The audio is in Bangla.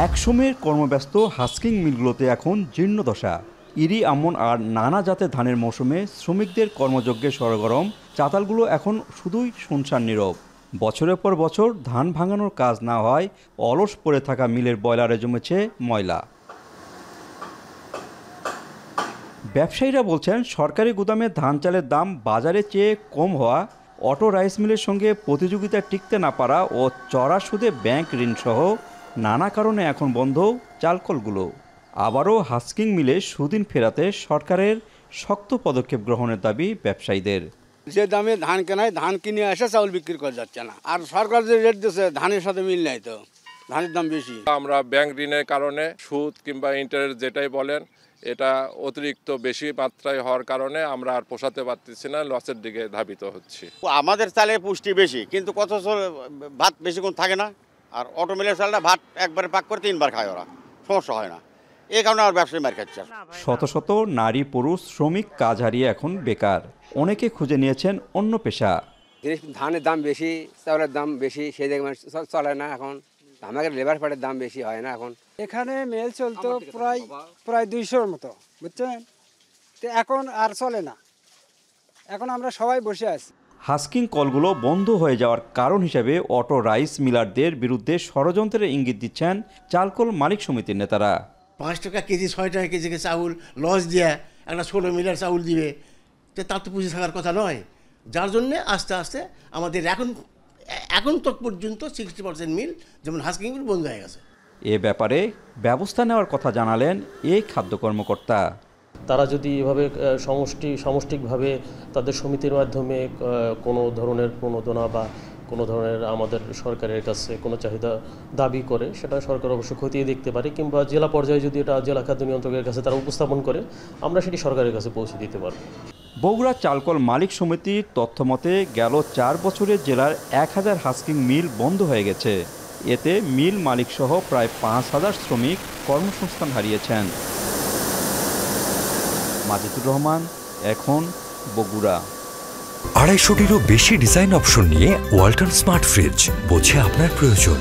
একসময়ের কর্মব্যস্ত হাস্কিং মিলগুলোতে এখন জীর্ণদশা। ইরি আমন আর নানা জাতের ধানের মৌসুমে শ্রমিকদের কর্মযজ্ঞে সরগরম চাতালগুলো এখন শুধুই শুনশান নীরব। বছরের পর বছর ধান ভাঙানোর কাজ না হয় অলস পড়ে থাকা মিলের বয়লারে জমেছে ময়লা। ব্যবসায়ীরা বলছেন সরকারি গুদামে ধান চালের দাম বাজারের চেয়ে কম হওয়া, অটো রাইস মিলের সঙ্গে প্রতিযোগিতায় টিকতে না পারা ও চড়া সুদে ব্যাংক ঋণসহ নানা কারণে এখন বন্ধ চালকলগুলো। আবারও হাস্কিং মিলে সুদিন ফেরাতে সরকারের শক্ত পদক্ষেপ গ্রহণের দাবি ব্যবসায়ীদের। যে দামে ধান কেনায় ধান কিনে এসে চাউল বিক্রি করা যাচ্ছে না, আর সরকার যে রেট দিচ্ছে ধানের সাথে মিল নাই, তো ধানের দাম বেশি। আমরা ব্যাংক ঋণের কারণে সুদ কিংবা ইন্টারেস্ট যেটাই বলেন এটা অতিরিক্ত বেশি মাত্রায় হওয়ার কারণে আমরা আর পোষাতে পারতেছি না, লসের দিকে ধাবিত হচ্ছি। আমাদের চালে পুষ্টি বেশি, কিন্তু কত ভাত বেশিক্ষণ থাকে না, আর অটো মিলের চালটা ভাত একবারে পাক করে 3 বার খায়, ওরা সমস্যা হয় না, এই কারণে আর ব্যবসায়ী মার খাচ্ছে। শত শত নারী পুরুষ শ্রমিক কাজ হারিয়ে এখন বেকার, অনেকে খুঁজে নিয়েছেন অন্য পেশা। ধানের দাম বেশি, চাউলের দাম বেশি, সেই দেখে চলে না। এখন আমাদের লেবার পার্টের দাম বেশি হয় না। এখন এখানে মেল চলতো প্রায় 200-র মতো, বুঝছেন, তো এখন আর চলে না, এখন আমরা সবাই বসে আছি। হাস্কিং কলগুলো বন্ধ হয়ে যাওয়ার কারণ হিসেবে অটো রাইস মিলারদের বিরুদ্ধে ষড়যন্ত্রের ইঙ্গিত দিচ্ছেন চালকল মালিক সমিতির নেতারা। 5 টাকা কেজি 6 টাকা কেজি চাউল লস দিয়ে একটা 16 মিলার চাউল দিবে, তো তার তো পুঁজি থাকার কথা নয়। যার জন্যে আস্তে আস্তে আমাদের এখন তক পর্যন্ত 60% মিল যেমন হাস্কিং মিল বন্ধ হয়ে গেছে। এ ব্যাপারে ব্যবস্থা নেওয়ার কথা জানালেন এই খাদ্য কর্মকর্তা। তারা যদি এভাবে সামষ্টিকভাবে তাদের সমিতির মাধ্যমে কোনো ধরনের প্রণোদনা বা কোনো ধরনের আমাদের সরকারের কাছে কোনো চাহিদা দাবি করে, সেটা সরকার অবশ্য খতিয়ে দেখতে পারে, কিংবা জেলা পর্যায়ে যদি এটা জেলা খাদ্য নিয়ন্ত্রকের কাছে তারা উপস্থাপন করে, আমরা সেটি সরকারের কাছে পৌঁছে দিতে পারব। বগুড়া চালকল মালিক সমিতির তথ্য মতে গেল 4 বছরে জেলার 1000 হাস্কিং মিল বন্ধ হয়ে গেছে। এতে মিল মালিকসহ প্রায় 5000 শ্রমিক কর্মসংস্থান হারিয়েছেন। মাজিদুর রহমান, এখন বগুড়া। 250-টিরও বেশি ডিজাইন অপশন নিয়ে ওয়ালটন স্মার্ট ফ্রিজ, বোঝে আপনার প্রয়োজন।